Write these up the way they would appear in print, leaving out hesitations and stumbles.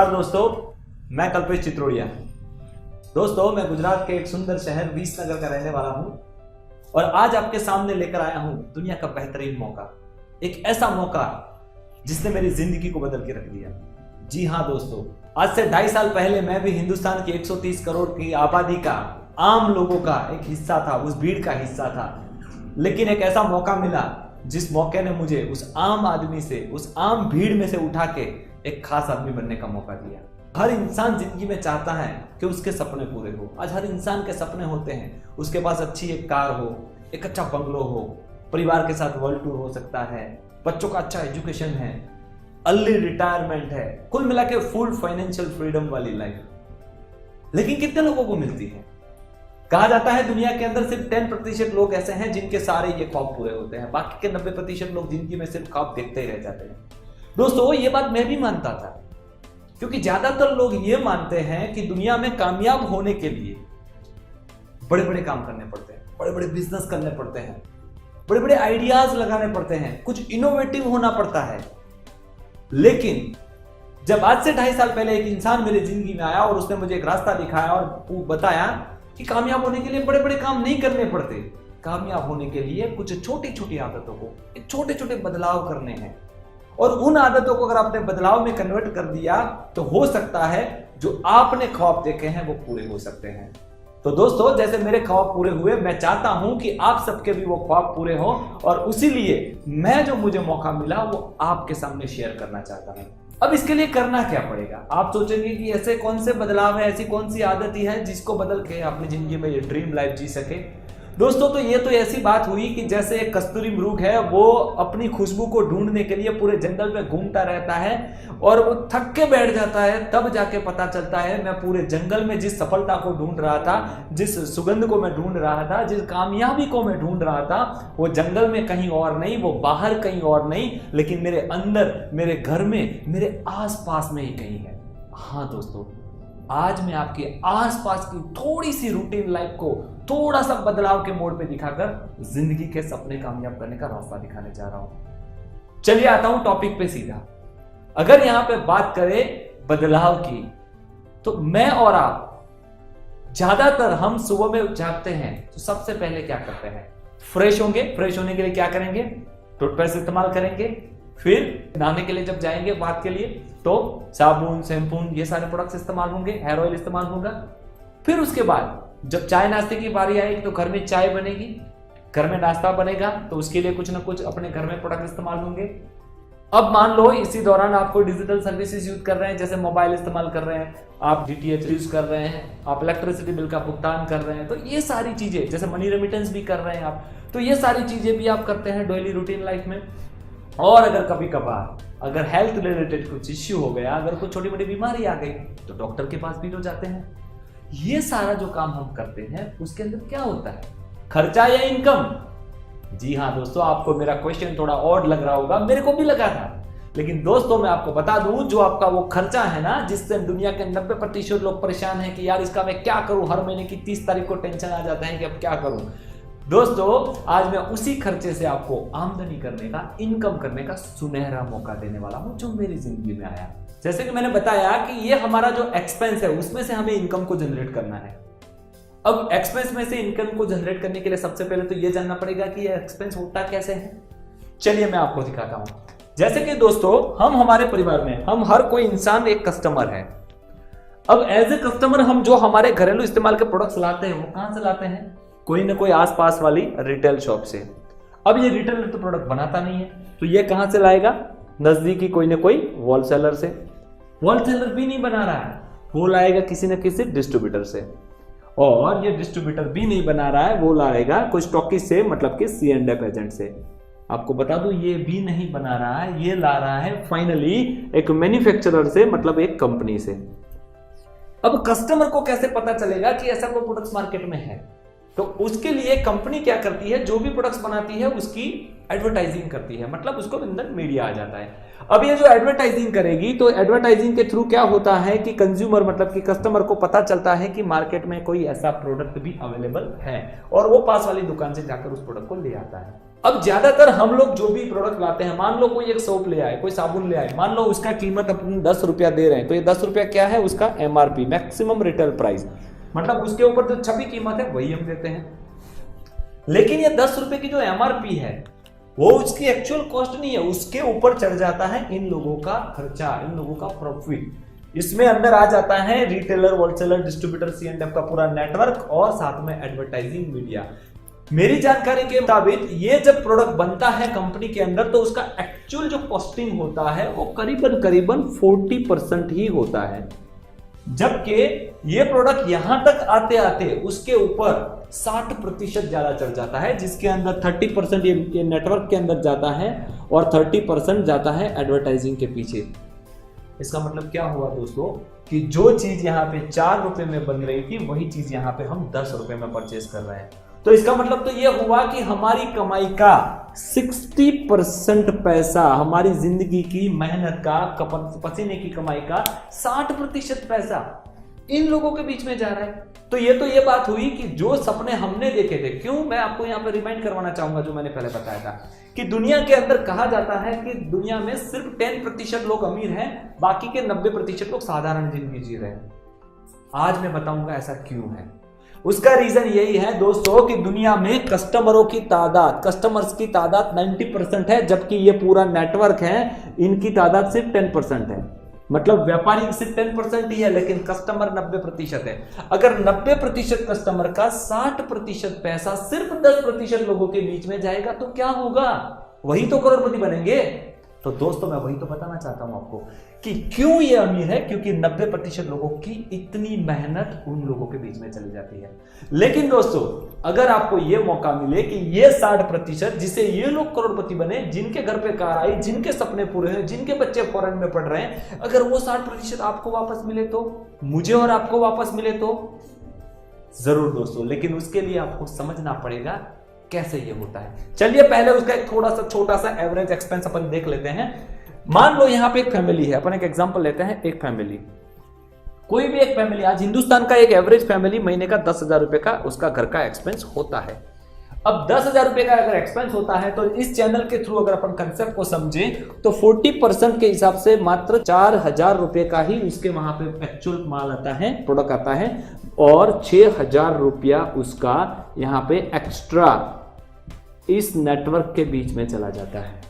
नमस्कार दोस्तों, मैं कल्पेश चित्रोड़िया। दोस्तों, मैं गुजरात के एक सुंदर शहर विसनगर का रहने वाला हूं और आज आपके सामने लेकर आया हूं दुनिया का बेहतरीन मौका, एक ऐसा मौका जिसने मेरी जिंदगी को बदल के रख दिया। जी हां दोस्तों, आज से 2.5 साल पहले मैं भी हिंदुस्तान की 130 करोड़ की आबादी का, आम लोगों का एक हिस्सा था, उस भीड़ का हिस्सा था। लेकिन एक ऐसा मौका मिला जिस मौके ने मुझे उस आम आदमी से, उस आम भीड़ में से उठा के एक खास आदमी बनने का मौका दिया। हर इंसान जिंदगी में चाहता है कि उसके सपने पूरे हो। आज हर इंसान के सपने होते हैं, उसके पास अच्छी एक कार हो, एक अच्छा बंगलो हो, परिवार के साथ वर्ल्ड टूर हो सकता है, बच्चों का अच्छा एजुकेशन है, अर्ली रिटायरमेंट है, कुल मिला के फुल फाइनेंशियल फ्रीडम वाली लाइफ। लेकिन कितने लोगों को मिलती है? कहा जाता है दुनिया के अंदर सिर्फ 10% लोग ऐसे हैं जिनके सारे ये ख्वाब पूरे होते हैं, बाकी के 90% लोग जिंदगी में सिर्फ ख्वाब देखते ही रह जाते हैं। दोस्तों, ये बात मैं भी मानता था, क्योंकि ज्यादातर लोग ये मानते हैं कि दुनिया में कामयाब होने के लिए बड़े बड़े काम करने पड़ते हैं, बड़े बड़े बिजनेस करने पड़ते हैं, बड़े बड़े आइडियाज लगाने पड़ते हैं, कुछ इनोवेटिव होना पड़ता है। लेकिन जब आज से 2.5 साल पहले एक इंसान मेरी जिंदगी में आया और उसने मुझे एक रास्ता दिखाया और बताया कि कामयाब होने के लिए बड़े बड़े काम नहीं करने पड़ते, कामयाब होने के लिए कुछ छोटी छोटी आदतों को, छोटे छोटे बदलाव करने हैं, और उन आदतों को अगर आपने बदलाव में कन्वर्ट कर दिया तो हो सकता है जो आपने ख्वाब देखे हैं वो पूरे हो सकते हैं। तो दोस्तों, जैसे मेरे ख्वाब पूरे हुए, मैं चाहता हूं कि आप सबके भी वो ख्वाब पूरे हो, और उसीलिए मैं जो मुझे मौका मिला वो आपके सामने शेयर करना चाहता हूं। अब इसके लिए करना क्या पड़ेगा? आप सोचेंगे कि ऐसे कौन से बदलाव है, ऐसी कौन सी आदत ही है जिसको बदल के अपनी जिंदगी में ये ड्रीम लाइफ जी सके। दोस्तों, तो ये तो ऐसी बात हुई कि जैसे एक कस्तूरी मृग है, वो अपनी खुशबू को ढूंढने के लिए पूरे जंगल में घूमता रहता है और वो थक के बैठ जाता है, तब जाके पता चलता है मैं पूरे जंगल में जिस सफलता को ढूंढ रहा था, जिस सुगंध को मैं ढूंढ रहा था, जिस कामयाबी को मैं ढूंढ रहा था, वो जंगल में कहीं और नहीं, वो बाहर कहीं और नहीं, लेकिन मेरे अंदर, मेरे घर में, मेरे आसपास में ही कहीं है। हाँ दोस्तों, आज मैं आपके आसपास की थोड़ी सी रूटीन लाइफ को थोड़ा सा बदलाव के मोड़ पे दिखाकर जिंदगी के सपने कामयाब करने का रास्ता दिखाने जा रहा हूं। चलिए आता हूं टॉपिक पे सीधा। अगर यहां पे बात करें बदलाव की, तो मैं और आप, ज्यादातर हम सुबह में जागते हैं तो सबसे पहले क्या करते हैं? फ्रेश होंगे। फ्रेश होने के लिए क्या करेंगे? टूथपेस्ट इस्तेमाल करेंगे। फिर नहाने के लिए जब जाएंगे बात के लिए तो साबुन, शैम्पून, ये सारे प्रोडक्ट्स इस्तेमाल होंगे, हेयर ऑयल इस्तेमाल होगा। फिर उसके बाद जब चाय नाश्ते की बारी आएगी तो घर में चाय बनेगी, घर में नाश्ता बनेगा, तो उसके लिए कुछ ना कुछ अपने घर में प्रोडक्ट इस्तेमाल होंगे। अब मान लो इसी दौरान आपको डिजिटल सर्विसेज यूज कर रहे हैं, जैसे मोबाइल इस्तेमाल कर रहे हैं, आप DTH यूज कर रहे हैं, आप इलेक्ट्रिसिटी बिल का भुगतान कर रहे हैं, तो ये सारी चीजें, जैसे मनी रेमिटेंस भी कर रहे हैं आप, तो ये सारी चीजें भी आप करते हैं डेली रूटीन लाइफ में। और अगर कभी कभार अगर हेल्थ रिलेटेड कुछ इश्यू हो गया, अगर कोई छोटी मोटी बीमारी आ गई, तो डॉक्टर के पास भी तो जाते हैं। ये सारा जो काम हम करते हैं उसके अंदर क्या होता है? खर्चा या इनकम? जी हाँ दोस्तों, आपको मेरा क्वेश्चन थोड़ा ऑड लग रहा होगा, मेरे को भी लगा था, लेकिन दोस्तों मैं आपको बता दूं, जो आपका वो खर्चा है ना, जिससे दुनिया के 90% लोग परेशान हैं कि यार इसका मैं क्या करूं, हर महीने की 30 तारीख को टेंशन आ जाता है कि अब क्या करूं। दोस्तों, आज मैं उसी खर्चे से आपको आमदनी करने का, इनकम करने का सुनहरा मौका देने वाला हूं, जो मेरी जिंदगी में आया। जैसे कि मैंने बताया कि ये हमारा जो एक्सपेंस है उसमें से हमें इनकम को जनरेट करना है। अब एक्सपेंस में से इनकम को जनरेट करने के लिए सबसे पहले तो ये जानना पड़ेगा कि ये एक्सपेंस होता कैसे है। चलिए मैं आपको दिखाता हूं। जैसे कि दोस्तों, हम हमारे परिवार में, हम हर कोई इंसान एक कस्टमर है। अब एज ए कस्टमर हम जो हमारे घरेलू इस्तेमाल के प्रोडक्ट्स लाते हैं वो कहां से लाते हैं? कोई ना कोई आसपास वाली रिटेल शॉप से। अब ये रिटेलर तो प्रोडक्ट बनाता नहीं है, तो ये कहां से लाएगा? नजदीकी कोई ना कोई होलसेलर से। होलसेलर भी नहीं बना रहा है, वो लाएगा किसी न किसी डिस्ट्रीब्यूटर से, और ये डिस्ट्रीब्यूटर भी नहीं बना रहा है, वो लाएगा कोई स्टॉकिस्ट से, मतलब कि C&F एजेंट से। आपको बता दूं, ये भी नहीं बना रहा है, ये ला रहा है फाइनली एक मैन्युफैक्चरर से, मतलब एक कंपनी से। अब कस्टमर को कैसे पता चलेगा कि ऐसा कोई प्रोडक्ट्स मार्केट में है? तो उसके लिए कंपनी क्या करती है, जो भी प्रोडक्ट्स बनाती है उसकी एडवर्टाइजिंग करती है, मतलब उसको अंदर मीडिया आ जाता है। अब ये जो एडवर्टाइजिंग करेगी, तो एडवर्टाइजिंग के थ्रू क्या होता है कि कंज्यूमर, मतलब कि कस्टमर को पता चलता है कि मार्केट में कोई ऐसा प्रोडक्ट भी अवेलेबल है, और वो पास वाली दुकान से जाकर उस प्रोडक्ट को ले आता है। अब ज्यादातर हम लोग जो भी प्रोडक्ट लाते हैं, मान लो कोई एक सोप ले आए, कोई साबुन ले आए, मान लो उसका कीमत अपन 10 रुपया दे रहे हैं, तो ये 10 रुपया क्या है, उसका MRP, मैक्सिमम रिटेल प्राइस, मतलब उसके ऊपर जो छपी कीमत है वही हम देते हैं। लेकिन ये 10 रुपए की जो MRP है वो उसकी एक्चुअल कॉस्ट नहीं है, उसके ऊपर चढ़ जाता है इन लोगों का खर्चा, इन लोगों का प्रॉफिट। इसमें अंदर आ जाता है रिटेलर, होलसेलर, डिस्ट्रीब्यूटर, C&F का पूरा नेटवर्क और साथ में एडवर्टाइजिंग मीडिया। मेरी जानकारी के मुताबिक ये जब प्रोडक्ट बनता है कंपनी के अंदर तो उसका एक्चुअल जो कॉस्टिंग होता है वो करीबन 40% ही होता है, जबकि ये प्रोडक्ट यहां तक आते आते उसके ऊपर 60% ज्यादा चढ़ जाता है, जिसके अंदर 30% ये नेटवर्क के अंदर जाता है और 30% जाता है एडवर्टाइजिंग के पीछे। इसका मतलब क्या हुआ दोस्तों कि जो चीज यहाँ पे 4 रुपए में बन रही थी वही चीज यहाँ पे हम 10 रुपए में परचेज कर रहे हैं। तो इसका मतलब तो ये हुआ कि हमारी कमाई का 60% पैसा, हमारी जिंदगी की मेहनत का, पसीने की कमाई का 60% पैसा इन लोगों के बीच में जा रहा है। तो ये बात हुई कि जो सपने हमने देखे थे, क्यों मैं आपको यहाँ पर रिमाइंड करवाना चाहूंगा जो मैंने पहले बताया था कि दुनिया के अंदर कहा जाता है कि दुनिया में सिर्फ 10% लोग अमीर हैं, बाकी के 90% लोग साधारण जिंदगी जी रहे हैं। आज मैं बताऊंगा ऐसा क्यों है। उसका रीजन यही है दोस्तों कि दुनिया में कस्टमर्स की तादाद 90% है, जबकि ये पूरा नेटवर्क है इनकी तादाद सिर्फ 10% है। मतलब व्यापारी सिर्फ 10% ही है, लेकिन कस्टमर 90% है। अगर 90% कस्टमर का 60% पैसा सिर्फ 10% लोगों के बीच में जाएगा तो क्या होगा, वही तो करोड़पति बनेंगे। तो दोस्तों मैं वही तो बताना चाहता हूं आपको कि क्यों ये अमीर है, क्योंकि 90% लोगों की इतनी मेहनत उन लोगों के बीच में चली जाती है। लेकिन दोस्तों अगर आपको ये मौका मिले कि ये 60% जिसे ये लोग करोड़पति बने, जिनके घर पे कार आई, जिनके सपने पूरे हैं, जिनके बच्चे फॉरेन में पढ़ रहे हैं, अगर वो 60% आपको वापस मिले तो, मुझे और आपको वापस मिले तो जरूर दोस्तों। लेकिन उसके लिए आपको समझना पड़ेगा कैसे ये होता है। चलिए पहले उसका एक थोड़ा सा छोटा सा एवरेज एक्सपेंस अपन देख लेते हैं। मान लो यहां पे एक फैमिली है, अपन एक एग्जांपल लेते हैं, एक फैमिली, कोई भी एक फैमिली, आज हिंदुस्तान का एक एवरेज फैमिली महीने का 10,000 रुपए का उसका घर का एक्सपेंस होता है। अब 10,000 रुपए का अगर एक्सपेंस होता है तो इस चैनल के थ्रू अगर अपन कंसेप्ट को समझें तो 40% के हिसाब से मात्र 4,000 रुपए का ही उसके वहां पे एक्चुअल माल आता है, प्रोडक्ट आता है, और 6,000 रुपया उसका यहां पे एक्स्ट्रा इस नेटवर्क के बीच में चला जाता है।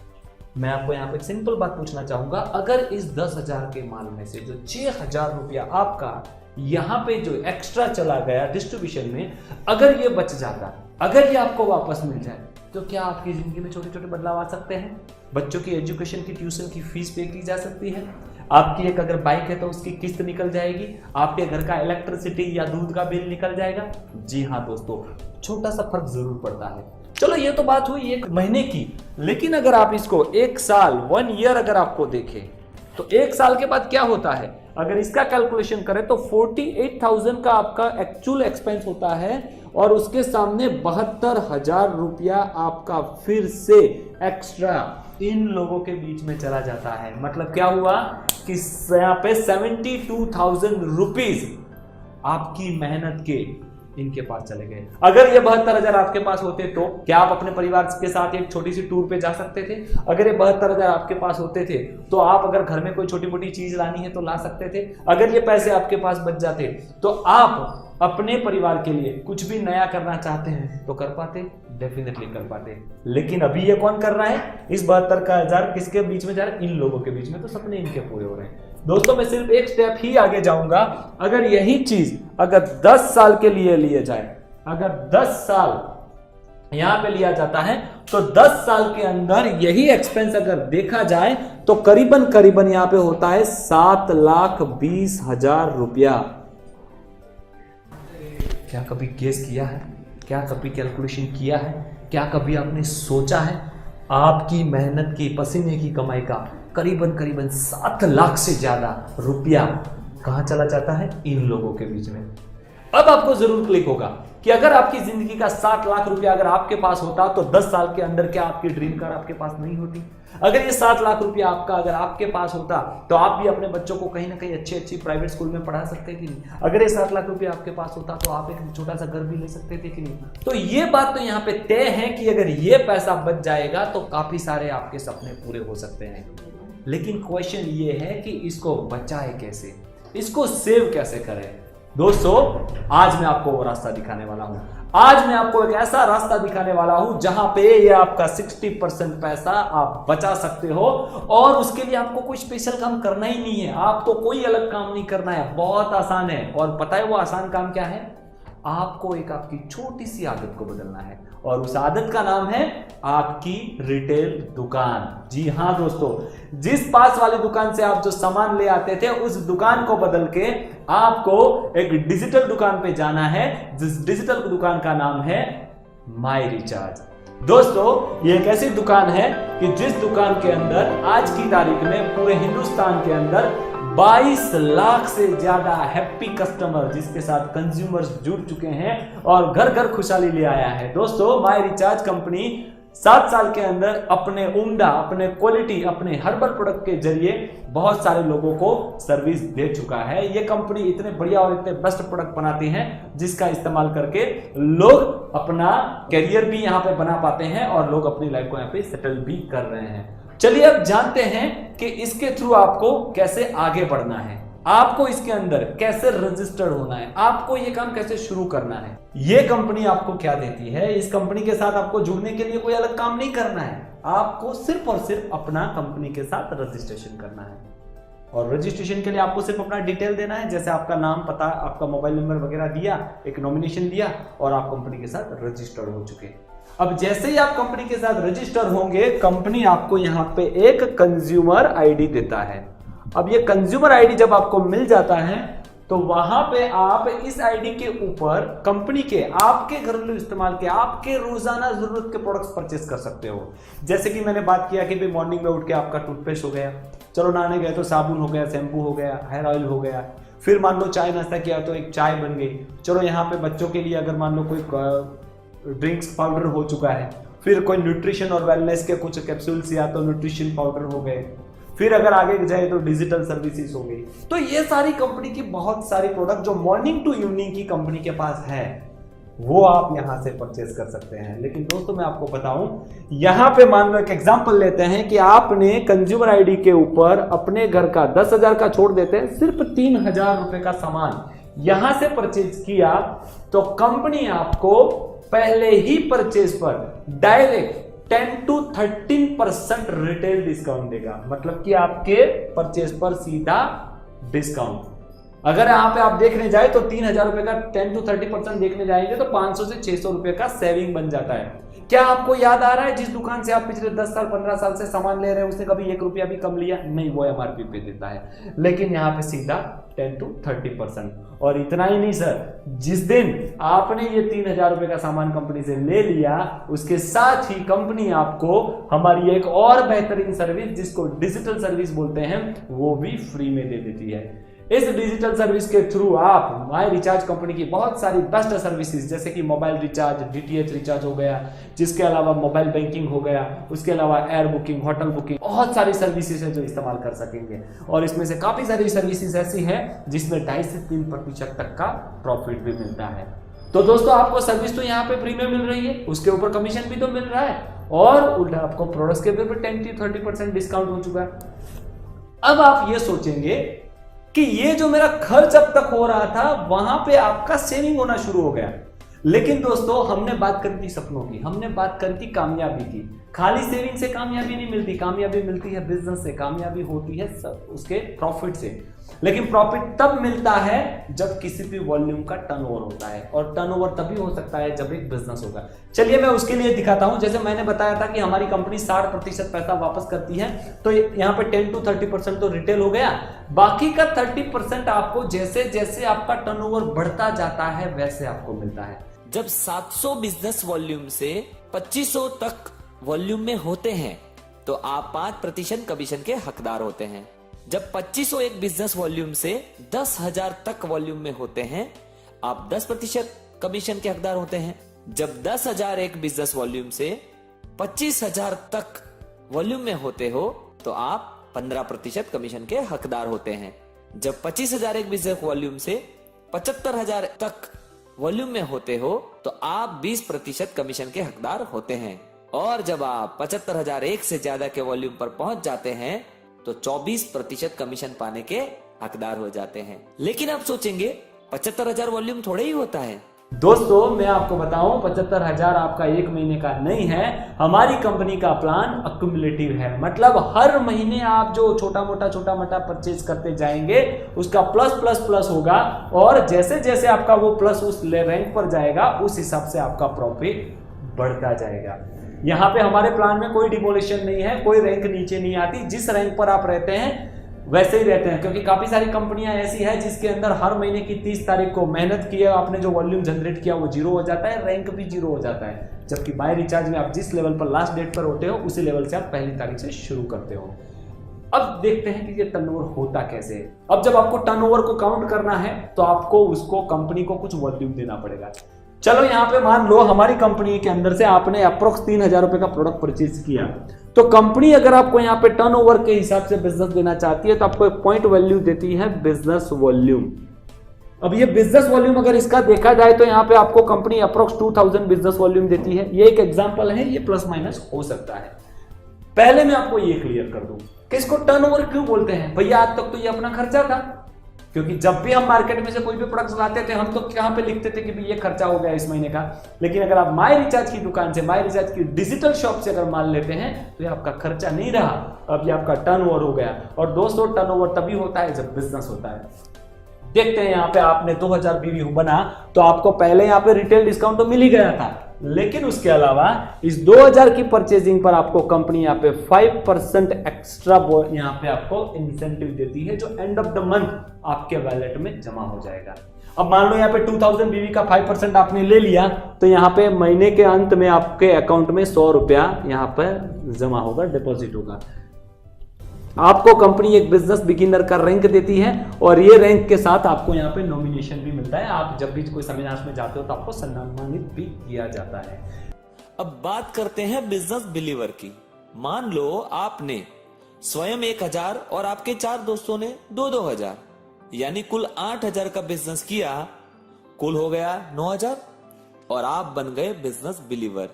मैं आपको यहां पे सिंपल बात पूछना चाहूंगा, अगर इस 10,000 के माल में से जो 6,000 रुपया आपका यहां पे जो एक्स्ट्रा चला गया डिस्ट्रीब्यूशन में, अगर ये बच जाता, अगर ये आपको वापस मिल जाए, तो क्या आपकी जिंदगी में छोटे छोटे बदलाव आ सकते हैं? बच्चों की एजुकेशन की, ट्यूशन की फीस पे की जा सकती है, आपकी एक अगर बाइक है तो उसकी किस्त निकल जाएगी, आपके घर का इलेक्ट्रिसिटी या दूध का बिल निकल जाएगा। जी हाँ दोस्तों, छोटा सा फर्क जरूर पड़ता है। चलो ये तो बात हुई एक महीने की, लेकिन अगर आप इसको 1 साल, 1 ईयर अगर आपको देखें तो 1 साल के बाद क्या होता है, अगर इसका कैलकुलेशन करें तो 48,000 का आपका एक्चुअल एक्सपेंस होता है और उसके सामने 72,000 रुपया आपका फिर से एक्स्ट्रा इन लोगों के बीच में चला जाता है। मतलब क्या हुआ कि यहाँ पे 72,000 रुपीज आपकी मेहनत के इनके पास चले गए। अगर ये 72,000 आपके पास होते तो क्या आप अपने परिवार के साथ एक छोटी सी टूर पे जा सकते थे? अगर ये 72,000 आपके पास होते थे तो आप अगर घर में कोई छोटी मोटी चीज लानी है तो ला सकते थे। अगर ये पैसे आपके पास बच जाते तो आप अपने परिवार के लिए कुछ भी नया करना चाहते हैं तो कर पाते, डेफिनेटली कर पाते। लेकिन अभी ये कौन कर रहा है? इस 72,000 किसके बीच में जा रहा है? इन लोगों के बीच में। तो सपने इनके पूरे हो रहे हैं। दोस्तों मैं सिर्फ एक स्टेप ही आगे जाऊंगा, अगर यही चीज अगर 10 साल के लिए लिए जाए, अगर 10 साल यहां पे लिया जाता है तो 10 साल के अंदर यही एक्सपेंस अगर देखा जाए तो करीबन यहां पे होता है 7,20,000 रुपया। क्या कभी गेस किया है? क्या कभी कैलकुलेशन किया है? क्या कभी आपने सोचा है आपकी मेहनत की, पसीने की कमाई का करीबन 7 लाख से ज्यादा रुपया कहां चला जाता है? इन लोगों के बीच में। अब आपको जरूर क्लिक होगा कि अगर आपकी जिंदगी का 60 लाख रुपया अगर आपके पास होता तो 10 साल के अंदर क्या आपकी ड्रीम कार आपके पास नहीं होती? अगर ये 7 लाख रुपया आपका अगर आपके पास होता तो आप भी अपने बच्चों को कहीं ना कहीं अच्छी प्राइवेट स्कूल में पढ़ा सकते कि नहीं? अगर ये 7 लाख रुपया आपके पास होता तो आप एक छोटा सा घर भी ले सकते थे कि नहीं? तो ये बात तो यहाँ पे तय है कि अगर ये पैसा बच जाएगा तो काफी सारे आपके सपने पूरे हो सकते हैं। लेकिन क्वेश्चन ये है कि इसको बचाए कैसे, इसको सेव कैसे करें? दोस्तों आज मैं आपको वो रास्ता दिखाने वाला हूं। आज मैं आपको एक ऐसा रास्ता दिखाने वाला हूं जहां पे ये आपका 60% पैसा आप बचा सकते हो और उसके लिए आपको कोई स्पेशल काम करना ही नहीं है, आपको कोई अलग काम नहीं करना है, बहुत आसान है। और पता है वो आसान काम क्या है? आपको एक आपकी छोटी सी आदत को बदलना है और उस आदत का नाम है आपकी रिटेल दुकान। जी हां दोस्तों, जिस पास वाली दुकान से आप जो सामान ले आते थे उस दुकान को बदल के आपको एक डिजिटल दुकान पे जाना है, जिस डिजिटल दुकान का नाम है माई रिचार्ज। दोस्तों ये एक ऐसी दुकान है कि जिस दुकान के अंदर आज की तारीख में पूरे हिंदुस्तान के अंदर 22 लाख से ज्यादा हैप्पी कस्टमर जिसके साथ कंज्यूमर्स जुड़ चुके हैं और घर घर खुशहाली ले आया है। दोस्तों माई रिचार्ज कंपनी 7 साल के अंदर अपने उम्दा, अपने क्वालिटी, अपने हर्बल प्रोडक्ट के जरिए बहुत सारे लोगों को सर्विस दे चुका है। ये कंपनी इतने बढ़िया और इतने बेस्ट प्रोडक्ट बनाती है जिसका इस्तेमाल करके लोग अपना करियर भी यहाँ पे बना पाते हैं और लोग अपनी लाइफ को यहाँ पे सेटल भी कर रहे हैं। चलिए अब जानते हैं कि इसके थ्रू आपको कैसे आगे बढ़ना है, आपको इसके अंदर कैसे रजिस्टर्ड होना है, आपको ये काम कैसे शुरू करना है। ये कंपनी आपको क्या देती है? इस कंपनी के साथ आपको जुड़ने के लिए कोई अलग काम नहीं करना है, आपको सिर्फ और सिर्फ अपना कंपनी के साथ रजिस्ट्रेशन करना है। और रजिस्ट्रेशन के लिए आपको सिर्फ अपना डिटेल देना है, जैसे आपका नाम, पता, आपका मोबाइल नंबर वगैरह दिया, एक नॉमिनेशन दिया और आप कंपनी के साथ रजिस्टर्ड हो चुके। अब जैसे ही आप कंपनी के साथ रजिस्टर होंगे, कंपनी आपको यहाँ पे एक कंज्यूमर आईडी देता है। अब ये कंज्यूमर आईडी जब आपको मिल जाता है तो वहां पे आप इस आईडी के ऊपर कंपनी के आपके घरेलू इस्तेमाल के आपके रोजाना जरूरत के प्रोडक्ट्स परचेस कर सकते हो। जैसे कि मैंने बात किया कि भाई मॉर्निंग में उठ के आपका टूथपेस्ट हो गया, चलो नहाने गए तो साबुन हो गया, शैम्पू हो गया, हेयर ऑयल हो गया, फिर मान लो चाय नाश्ता किया तो एक चाय बन गई, चलो यहाँ पे बच्चों के लिए अगर मान लो कोई ड्रिंक्स पाउडर हो चुका है, फिर कोई न्यूट्रिशन और वेलनेस के कुछ कैप्सूल्स या तो न्यूट्रिशन पाउडर हो गए, फिर अगर आगे जाए तो डिजिटल सर्विसेज हो गई। तो ये सारी कंपनी की बहुत सारी प्रोडक्ट जो मॉर्निंग टू इवनिंग की कंपनी के पास है वो आप यहां से परचेज कर सकते हैं। लेकिन दोस्तों मैं आपको बताऊं, यहां पे मान लो एक एग्जांपल लेते हैं कि आपने कंज्यूमर आईडी के ऊपर अपने घर का 10,000 का छोड़ देते हैं, सिर्फ 3,000 रुपए का सामान यहां से परचेज किया तो कंपनी आपको पहले ही परचेज पर डायरेक्ट 10 to 13% रिटेल डिस्काउंट देगा। मतलब कि आपके परचेज पर सीधा डिस्काउंट। अगर यहाँ पे आप देखने जाए तो 3,000 रुपए का 10 to 30% देखने जाएंगे तो 500 से 600 रुपए का सेविंग बन जाता है। क्या आपको याद आ रहा है जिस दुकान से आप पिछले 10 साल 15 साल से सामान ले रहे हैं उसने कभी 1 रुपया भी कम लिया नहीं? वो एमआरपी पे देता है, लेकिन यहाँ पे सीधा 10 to 30%। और इतना ही नहीं सर, जिस दिन आपने ये 3,000 रुपए का सामान कंपनी से ले लिया उसके साथ ही कंपनी आपको हमारी एक और बेहतरीन सर्विस जिसको डिजिटल सर्विस बोलते हैं वो भी फ्री में दे देती है। इस डिजिटल सर्विस के थ्रू आप माई रिचार्ज कंपनी की बहुत सारी बेस्ट सर्विसेज जैसे कि मोबाइल रिचार्ज, डीटीएच रिचार्ज हो गया, जिसके अलावा मोबाइल बैंकिंग हो गया, उसके अलावा एयर बुकिंग, होटल बुकिंग, बहुत सारी सर्विसेज है जो इस्तेमाल कर सकेंगे। और इसमें से काफी सारी सर्विसेज ऐसी हैं जिसमें 2.5 से 3% तक का प्रॉफिट भी मिलता है। तो दोस्तों आपको सर्विस तो यहाँ पे फ्री में मिल रही है, उसके ऊपर कमीशन भी तो मिल रहा है और उल्टा आपको प्रोडक्ट्स के ऊपर 10 to 30% डिस्काउंट हो चुका है। अब आप ये सोचेंगे कि ये जो मेरा खर्च अब तक हो रहा था वहां पे आपका सेविंग होना शुरू हो गया। लेकिन दोस्तों हमने बात करी थी सपनों की, हमने बात करी थी कामयाबी की। खाली सेविंग से कामयाबी नहीं मिलती, कामयाबी मिलती है बिजनेस से, कामयाबी होती है उसके प्रॉफिट से। लेकिन प्रॉफिट तब मिलता है जब किसी भी वॉल्यूम का टर्नओवर होता है, और टर्नओवर तभी हो सकता है जब एक बिजनेस होगा। चलिए मैं उसके लिए दिखाता हूं। जैसे मैंने बताया था कि हमारी कंपनी 60% पैसा वापस करती है, तो यहाँ पे 10 to 30% तो रिटेल हो गया, बाकी का 30% आपको जैसे जैसे आपका टर्नओवर बढ़ता जाता है वैसे आपको मिलता है। जब 700 बिजनेस वॉल्यूम से 2500 तक वॉल्यूम में होते हैं तो आप 5% कमीशन के हकदार होते हैं। जब 2500 एक बिजनेस वॉल्यूम से 10,000 तक वॉल्यूम में होते हैं आप 10% कमीशन के हकदार होते हैं। जब 10,000 एक बिजनेस वॉल्यूम से 25,000 तक वॉल्यूम में होते हो तो आप 15% कमीशन के हकदार होते हैं। जब 25,000 एक बिजनेस वॉल्यूम से 75,000 तक वॉल्यूम में होते हो तो आप 20% कमीशन के हकदार होते हैं। और जब आप 75,000 एक से ज्यादा के वॉल्यूम पर पहुंच जाते हैं तो 24% कमीशन पाने के हकदार हो जाते हैं। लेकिन आप सोचेंगे 75,000 वॉल्यूम थोड़े ही होता है। दोस्तों मैं आपको बताऊं 75,000 आपका एक महीने का नहीं है। हमारी कंपनी का प्लान अक्यूमुलेटिव है, मतलब हर महीने आप जो छोटा मोटा परचेज करते जाएंगे उसका प्लस प्लस प्लस होगा, और जैसे जैसे आपका वो प्लस उस रैंक पर जाएगा उस हिसाब से आपका प्रॉफिट बढ़ता जाएगा। यहाँ पे हमारे प्लान में कोई डिमोलिशन नहीं है, कोई रैंक नीचे नहीं आती। जिस रैंक पर आप रहते हैं वैसे ही रहते हैं, क्योंकि काफी सारी कंपनियां ऐसी हैं जिसके अंदर हर महीने की 30 तारीख को मेहनत किया आपने जो वॉल्यूम जनरेट किया वो जीरो हो जाता है, रैंक भी जीरो हो जाता है। जबकि बाय रिचार्ज में आप जिस लेवल पर लास्ट डेट पर होते हो उसी लेवल से आप पहली तारीख से शुरू करते हो। अब देखते हैं कि ये टर्नओवर होता कैसे है। अब जब आपको टर्नओवर को काउंट करना है तो आपको उसको कंपनी को कुछ वॉल्यूम देना पड़ेगा। चलो यहाँ पे मान लो हमारी कंपनी के अंदर से आपने अप्रोक्स 3,000 रुपए का प्रोडक्ट परचेज किया, तो कंपनी अगर आपको यहाँ पे टर्नओवर के हिसाब से बिजनेस देना चाहती है तो आपको एक पॉइंट वैल्यू देती है बिजनेस वॉल्यूम। अब ये बिजनेस वॉल्यूम अगर इसका देखा जाए तो यहाँ पे आपको कंपनी अप्रोक्स 2,000 बिजनेस वॉल्यूम देती है। ये एक एग्जांपल है, ये प्लस माइनस हो सकता है। पहले मैं आपको ये क्लियर कर दूं कि इसको टर्नओवर क्यों बोलते हैं। भैया आज तक तो ये अपना खर्चा था, क्योंकि जब भी हम मार्केट में से कोई भी प्रोडक्ट्स लाते थे हम तो कहां पे लिखते थे कि ये खर्चा हो गया इस महीने का। लेकिन अगर आप माय रिचार्ज की दुकान से, माय रिचार्ज की डिजिटल शॉप से अगर माल लेते हैं तो ये आपका खर्चा नहीं रहा, अब ये आपका टर्नओवर हो गया। और दोस्तों टर्नओवर तभी होता है जब बिजनेस होता है। देखते हैं यहाँ पे आपने 2,000 बीवी बना तो आपको पहले यहाँ पे रिटेल डिस्काउंट तो मिल ही गया था, लेकिन उसके अलावा इस 2,000 की परचेजिंग पर आपको कंपनी यहाँ पे 5% एक्स्ट्रा यहाँ पे आपको इंसेंटिव देती है, जो एंड ऑफ द मंथ आपके वैलेट में जमा हो जाएगा। अब मान लो यहाँ पे 2,000 बीवी का 5% आपने ले लिया तो यहाँ पे महीने के अंत में आपके अकाउंट में 100 रुपया यहाँ पर जमा होगा, डिपॉजिट होगा। आपको कंपनी एक बिजनेस बिगिनर का रैंक देती है और ये रैंक के साथ आपको यहाँ पे नॉमिनेशन भी मिलता है। आप जब भी कोई सेमिनार में जाते हो तो आपको सम्मानित भी किया जाता है। अब बात करते हैं बिजनेस बिलीवर की। मान लो आपने स्वयं 1,000 और आपके 4 दोस्तों ने 2,000, यानी कुल 8,000 का बिजनेस किया, कुल हो गया 9,000 और आप बन गए बिजनेस बिलीवर।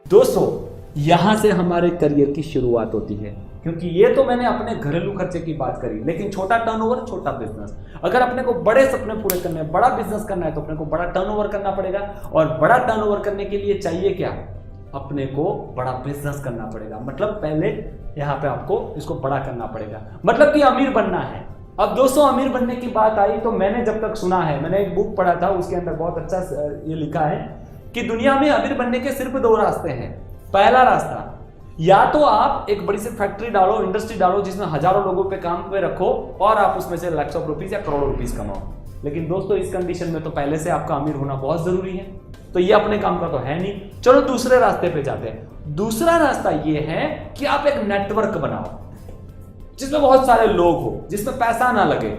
दोस्तों यहां से हमारे करियर की शुरुआत होती है, क्योंकि ये तो मैंने अपने घरेलू खर्चे की बात करी, लेकिन छोटा टर्नओवर छोटा बिजनेस। अगर अपने को बड़े सपने पूरे करने हैं, बड़ा बिजनेस करना है तो अपने को बड़ा टर्नओवर करना पड़ेगा। और बड़ा टर्नओवर करने के लिए चाहिए क्या, अपने को बड़ा बिजनेस करना पड़ेगा। मतलब पहले यहाँ पे आपको इसको बड़ा करना पड़ेगा, मतलब कि अमीर बनना है। अब दोस्तों अमीर बनने की बात आई तो मैंने जब तक सुना है, मैंने एक बुक पढ़ा था उसके अंदर बहुत अच्छा ये लिखा है कि दुनिया में अमीर बनने के सिर्फ 2 रास्ते हैं। पहला रास्ता, या तो आप एक बड़ी सी फैक्ट्री डालो, इंडस्ट्री डालो जिसमें हजारों लोगों पे काम पे रखो और आप उसमें से लाख ऑफ रुपीज या करोड़ों रुपीज कमाओ। लेकिन दोस्तों इस कंडीशन में तो पहले से आपका अमीर होना बहुत जरूरी है, तो ये अपने काम का तो है नहीं। चलो दूसरे रास्ते पे जाते हैं। दूसरा रास्ता ये है कि आप एक नेटवर्क बनाओ जिसमें बहुत सारे लोग हो, जिसमें पैसा ना लगे।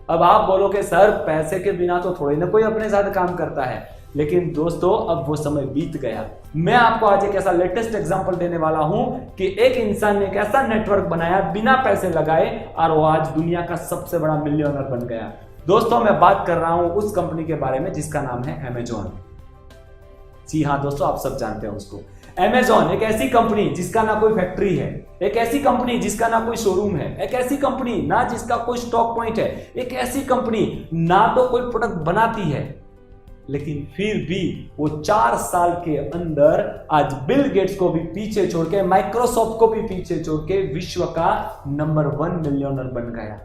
अब आप बोलोगे सर पैसे के बिना तो थोड़ी ना कोई अपने साथ काम करता है, लेकिन दोस्तों अब वो समय बीत गया। मैं आपको आज एक ऐसा लेटेस्ट एग्जांपल देने वाला हूं कि एक इंसान ने एक ऐसा नेटवर्क बनाया बिना पैसे लगाए और वो आज दुनिया का सबसे बड़ा मिलियनर बन गया। दोस्तों मैं बात कर रहा हूं उस कंपनी के बारे में जिसका नाम है अमेजॉन। जी हाँ दोस्तों, आप सब जानते हैं उसको। अमेजॉन एक ऐसी कंपनी जिसका ना कोई फैक्ट्री है, एक ऐसी कंपनी जिसका ना कोई शोरूम है, एक ऐसी कंपनी ना जिसका कोई स्टॉक पॉइंट है, एक ऐसी कंपनी ना तो कोई प्रोडक्ट बनाती है, लेकिन फिर भी वो 4 साल के अंदर आज बिल गेट्स को भी पीछे छोड़ के, माइक्रोसॉफ्ट को भी पीछे छोड़ के विश्व का नंबर 1 मिलियनर बन गया।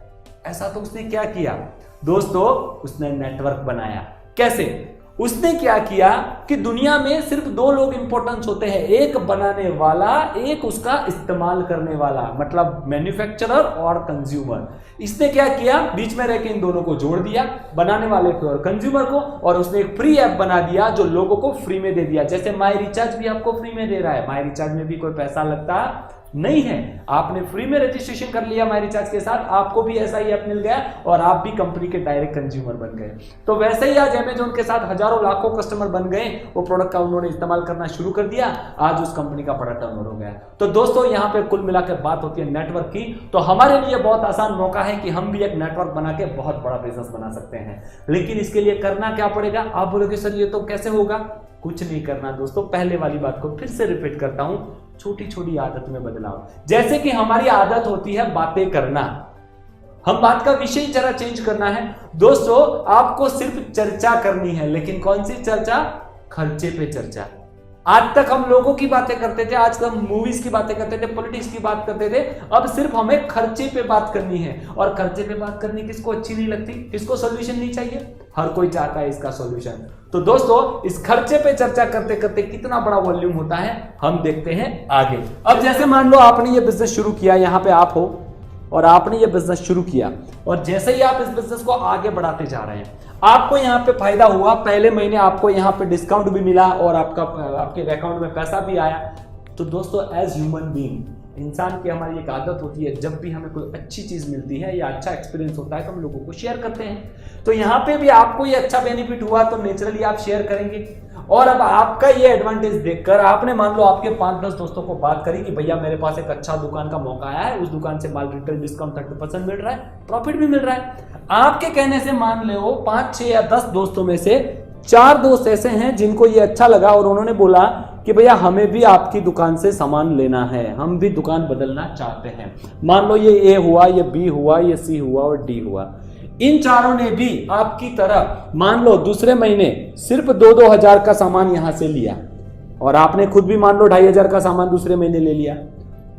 ऐसा तो उसने क्या किया दोस्तों, उसने नेटवर्क बनाया। कैसे? उसने क्या किया कि दुनिया में सिर्फ 2 लोग इंपॉर्टेंस होते हैं, एक बनाने वाला, एक उसका इस्तेमाल करने वाला, मतलब मैन्युफैक्चरर और कंज्यूमर। इसने क्या किया, बीच में रह के इन दोनों को जोड़ दिया, बनाने वाले को और कंज्यूमर को, और उसने एक फ्री ऐप बना दिया जो लोगों को फ्री में दे दिया। जैसे माय रिचार्ज भी आपको फ्री में दे रहा है, माय रिचार्ज में भी कोई पैसा लगता नहीं है। आपने फ्री में रजिस्ट्रेशन कर लिया माई रिचार्ज के साथ, आपको भी ऐसा ही ऐप मिल गया और आप भी कंपनी के डायरेक्ट कंज्यूमर बन गए। तो वैसे ही आज अमेजोन के साथ हजारों लाखों कस्टमर बन गए, वो प्रोडक्ट का उन्होंने इस्तेमाल करना शुरू कर दिया, आज उस कंपनी का बड़ा टर्नओवर हो गया। तो दोस्तों यहाँ पे कुल मिलाकर बात होती है नेटवर्क की, तो हमारे लिए बहुत आसान मौका है कि हम भी एक नेटवर्क बना के बहुत बड़ा बिजनेस बना सकते हैं। लेकिन इसके लिए करना क्या पड़ेगा? आप बोलोगे सर ये तो कैसे होगा? कुछ नहीं करना दोस्तों, पहले वाली बात को फिर से रिपीट करता हूं, छोटी छोटी आदत में बदलाव। जैसे कि हमारी आदत होती है बातें करना, हम बात का विषय जरा चेंज करना है। दोस्तों आपको सिर्फ चर्चा करनी है, लेकिन कौन सी चर्चा? खर्चे पे चर्चा। आज तक हम लोगों की बातें करते थे, आज हम मूवीज की बातें करते थे, पॉलिटिक्स की बात करते थे, अब सिर्फ हमें खर्चे पे बात करनी है। और खर्चे पे बात करनी किसको अच्छी नहीं लगती? किसको सॉल्यूशन नहीं चाहिए? हर कोई चाहता है इसका सॉल्यूशन। तो दोस्तों इस खर्चे पे चर्चा करते करते कितना बड़ा वॉल्यूम होता है हम देखते हैं आगे। अब जैसे मान लो आपने ये बिजनेस शुरू किया, यहां पे आप हो और आपने ये बिजनेस शुरू किया, और जैसे ही आप इस बिजनेस को आगे बढ़ाते जा रहे हैं, आपको यहाँ पे फायदा हुआ, पहले महीने आपको यहाँ पे डिस्काउंट भी मिला और आपके अकाउंट में पैसा भी आया। तो दोस्तों एज ह्यूमन बीइंग, इंसान की हमारी एक आदत होती है, जब भी हमें कोई अच्छी चीज मिलती है या अच्छा एक्सपीरियंस होता है तो हम लोगों को शेयर करते हैं। तो यहाँ पे भी आपको ये अच्छा बेनिफिट हुआ तो नेचुरली आप शेयर करेंगे। और अब आपका ये एडवांटेज देखकर आपने मान लो आपके 5-10 दोस्तों को बात करी कि भैया मेरे पास एक अच्छा दुकान का मौका आया है, उस दुकान से माल रिटेल डिस्काउंट 30% मिल रहा है, प्रॉफिट भी मिल रहा है। आपके कहने से मान लो 5, 6 या 10 दोस्तों में से 4 दोस्त ऐसे हैं जिनको ये अच्छा लगा और उन्होंने बोला कि भैया हमें भी आपकी दुकान से सामान लेना है, हम भी दुकान बदलना चाहते हैं। मान लो ये ए हुआ, ये बी हुआ, ये सी हुआ और डी हुआ। इन चारों ने भी आपकी तरह मान लो दूसरे महीने सिर्फ 2-2 हजार का सामान यहां से लिया और आपने खुद भी मान लो 2,500 का सामान दूसरे महीने ले लिया।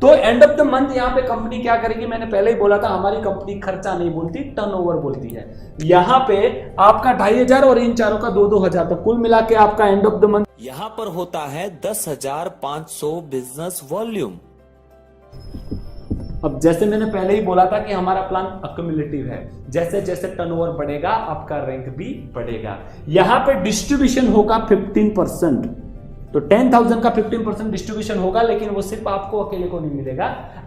तो एंड ऑफ द मंथ यहां पे कंपनी क्या करेगी? मैंने पहले ही बोला था हमारी कंपनी खर्चा नहीं बोलती, टर्नओवर बोलती है। यहां पे आपका 2,500 और इन चारों का 2-2 हजार, तो कुल मिला के आपका एंड ऑफ द मंथ यहां पर होता है 10,500 बिजनेस वॉल्यूम। अब जैसे मैंने पहले ही बोला था कि हमारा प्लान अक्यूमुलेटिव है, जैसे जैसे टर्नओवर बढ़ेगा आपका रैंक भी बढ़ेगा। यहां पे डिस्ट्रीब्यूशन होगा 15%, तो 10,000 का 15% डिस्ट्रीब्यूशन होगा, लेकिन वो सिर्फ आपको अकेले को नहीं मिलेगा।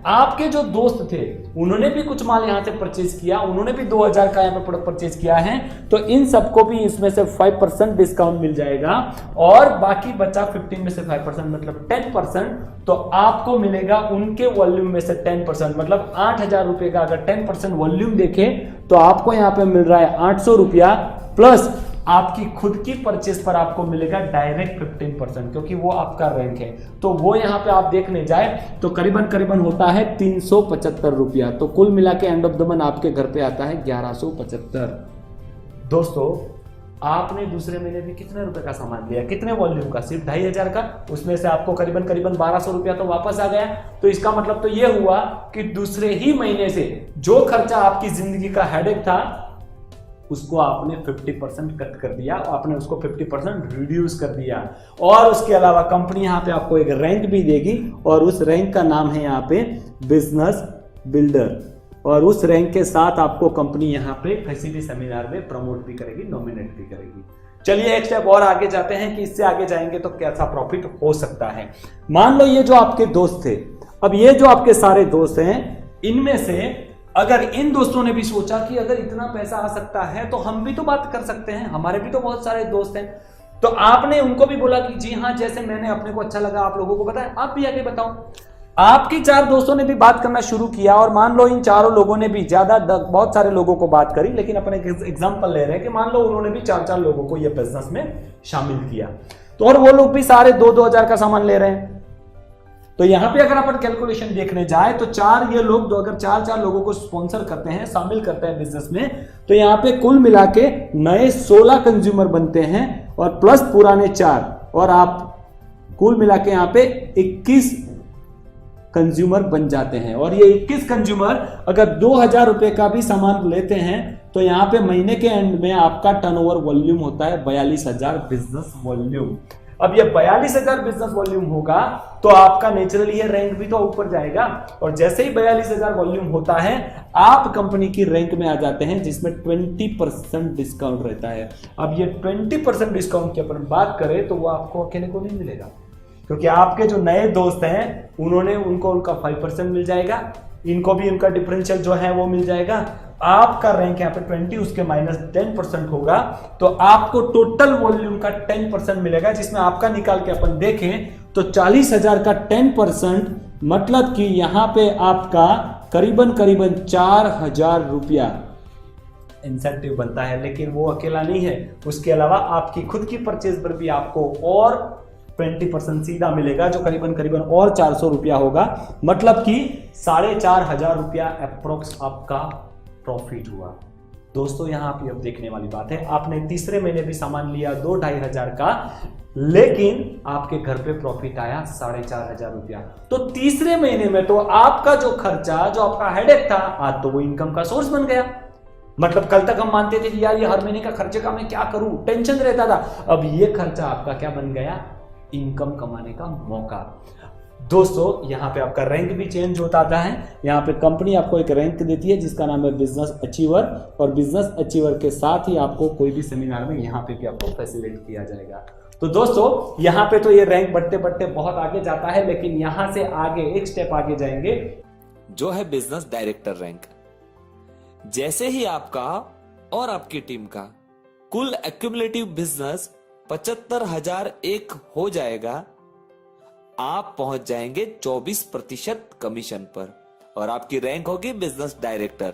आपके जो दोस्त थे उन्होंने भी कुछ माल यहां से परचेज किया, उन्होंने भी 2,000 का यहां पे प्रोडक्ट परचेज किया है, तो इन सबको भी इसमें से 5% डिस्काउंट मिल जाएगा और बाकी बचा 15 में से 5% मतलब 10%, तो आपको मिलेगा उनके वॉल्यूम में से 10%, मतलब 8,000 रुपए का अगर 10% वॉल्यूम देखे तो आपको यहां पे मिल रहा है 800 रुपया, प्लस आपकी खुद की परचेस पर आपको मिलेगा डायरेक्ट 15%, क्योंकि वो आपका रैंक है। तो वो यहां पे आप देखने जाए तो करीबन होता है 375 रुपया। तो कुल मिला के एंड ऑफ द मंथ आपके घर पे आता है 1175। दोस्तों आपने दूसरे महीने भी कितने रुपए का सामान लिया? कितने वॉल्यूम का? सिर्फ 2,500 का। उसमें से आपको करीबन 1,200 रुपया तो वापस आ गया। तो इसका मतलब तो ये हुआ कि दूसरे ही महीने से जो खर्चा आपकी जिंदगी का हेडेक था उसको आपने 50% कट कर दिया, आपने उसको 50% रिड्यूस कर दिया। और उसके अलावा कंपनी यहाँ पे आपको एक रैंक भी देगी और उस रैंक का नाम है यहाँ पे बिजनेस बिल्डर, और उस रैंक के साथ आपको कंपनी यहाँ पे किसी भी सेमिनार में प्रमोट भी करेगी, नॉमिनेट भी करेगी। चलिए एक स्टेप और आगे जाते हैं कि इससे आगे जाएंगे तो कैसा प्रॉफिट हो सकता है। मान लो ये जो आपके दोस्त थे, अब ये जो आपके सारे दोस्त हैं, इनमें से अगर इन दोस्तों ने भी सोचा कि अगर इतना पैसा आ सकता है तो हम भी तो बात कर सकते हैं, हमारे भी तो बहुत सारे दोस्त हैं, तो आपने उनको भी बोला कि जी हाँ, जैसे मैंने अपने को अच्छा लगा आप लोगों को बताया, आप भी आगे बताओ। आपके 4 दोस्तों ने भी बात करना शुरू किया और मान लो इन चारों लोगों ने भी बहुत सारे लोगों को बात करी, लेकिन अपने एग्जांपल ले रहे हैं कि मान लो उन्होंने भी 4-4 लोगों को ये बिजनेस में शामिल किया, तो और वो लोग भी सारे 2-2 हजार का सामान ले रहे हैं। तो यहां पे अगर अपन कैलकुलेशन देखने जाए तो 4 ये लोग अगर 4-4 लोगों को स्पॉन्सर करते हैं, शामिल करते हैं बिजनेस में, तो यहां पे कुल मिला के नए 16 कंज्यूमर बनते हैं और प्लस पुराने 4, और आप कुल मिला के यहां पे 21 कंज्यूमर बन जाते हैं। और ये 21 कंज्यूमर अगर 2,000 रुपए का भी सामान लेते हैं तो यहां पे महीने के एंड में आपका टर्नओवर वॉल्यूम होता है 42,000 बिजनेस वॉल्यूम। अब ये 42,000 बिजनेस वॉल्यूम होगा तो आपका नेचुरली ये रैंक भी तो ऊपर जाएगा, और जैसे ही 42,000 वॉल्यूम होता है आप कंपनी की रैंक में आ जाते हैं जिसमें 20% डिस्काउंट रहता है। अब ये 20% डिस्काउंट की अपन बात करें तो वो आपको अकेले को नहीं मिलेगा, क्योंकि आपके जो नए दोस्त हैं उनको उनका 5% मिल जाएगा, इनको भी उनका डिफरेंशियल जो है वो मिल जाएगा। आपका रैंक यहाँ पे 20, उसके -10% होगा, तो आपको टोटल वॉल्यूम का 10% मिलेगा, जिसमें आपका निकाल के अपन देखें तो 40,000 का 10% मतलब कि यहां पे आपका करीबन 4,000 रुपया इंसेंटिव बनता है। लेकिन वो अकेला नहीं है, उसके अलावा आपकी खुद की परचेज पर भी आपको और 20% सीधा मिलेगा, जो करीबन और 400 रुपया होगा, मतलब कि 4,500 रुपया अप्रोक्स आपका प्रॉफिट हुआ। दोस्तों यहां पे अब देखने वाली बात है, आपने तीसरे महीने भी सामान लिया 2-2,500 का, लेकिन आपके घर पे प्रॉफिट आया 4,500 रुपया। तो तीसरे महीने में तो आपका जो खर्चा, जो आपका हेडेक था, आज तो वो इनकम का सोर्स बन गया। मतलब कल तक हम मानते थे कि यार ये हर महीने का खर्चे का मैं क्या करूं, टेंशन रहता था, अब ये खर्चा आपका क्या बन गया, इनकम कमाने का मौका। दोस्तों यहां पे आपका रैंक भी चेंज होता आता है। यहां पे कंपनी आपको एक रैंक देती है जिसका नाम है बिजनेस अचीवर, और बिजनेस अचीवर के साथ ही आपको कोई भी सेमिनार में यहां पे भी आपको फैसिलिटेट किया जाएगा। तो दोस्तों यहां पे तो ये रैंक बढ़ते बढ़ते बहुत आगे जाता है, लेकिन यहां से आगे एक स्टेप आगे जाएंगे जो है बिजनेस डायरेक्टर रैंक। जैसे ही आपका और आपकी टीम का कुल एक्यूमुलेटिव बिजनेस 75,001 हो जाएगा, आप पहुंच जाएंगे 24% कमीशन पर, और आपकी रैंक होगी बिजनेस डायरेक्टर।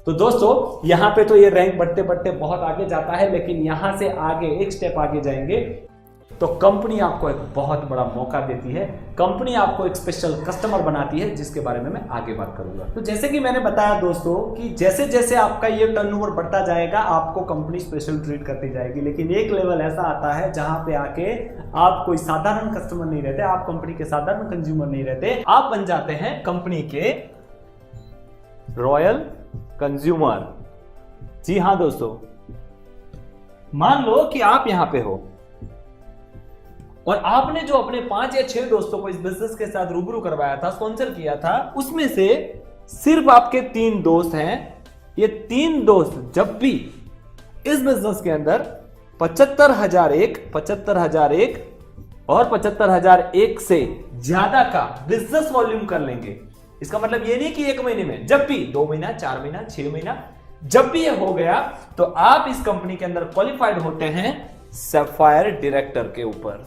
तो दोस्तों यहां पे तो ये रैंक बढ़ते बढ़ते बहुत आगे जाता है, लेकिन यहां से आगे एक स्टेप आगे जाएंगे तो कंपनी आपको एक बहुत बड़ा मौका देती है। कंपनी आपको एक स्पेशल कस्टमर बनाती है, जिसके बारे में मैं आगे बात करूंगा। तो जैसे कि मैंने बताया दोस्तों कि जैसे जैसे आपका ये टर्नओवर बढ़ता जाएगा, आपको कंपनी स्पेशल ट्रीट करती जाएगी, लेकिन एक लेवल ऐसा आता है जहां पे आके आप कोई साधारण कस्टमर नहीं रहते, आप कंपनी के साधारण कंज्यूमर नहीं रहते, आप बन जाते हैं कंपनी के रॉयल कंज्यूमर। जी हाँ दोस्तों, मान लो कि आप यहां पे हो और आपने जो अपने 5 या 6 दोस्तों को इस बिजनेस के साथ रूबरू करवाया था, स्पॉन्सर किया था, उसमें से सिर्फ आपके 3 दोस्त हैं। ये 3 दोस्त जब भी इस बिजनेस के अंदर 75,001 और 75,001 से ज्यादा का बिजनेस वॉल्यूम कर लेंगे, इसका मतलब ये नहीं कि 1 महीने में, जब भी 2 महीना, 4 महीना, 6 महीना, जब भी ये हो गया तो आप इस कंपनी के अंदर क्वालिफाइड होते हैं सफायर डायरेक्टर के ऊपर।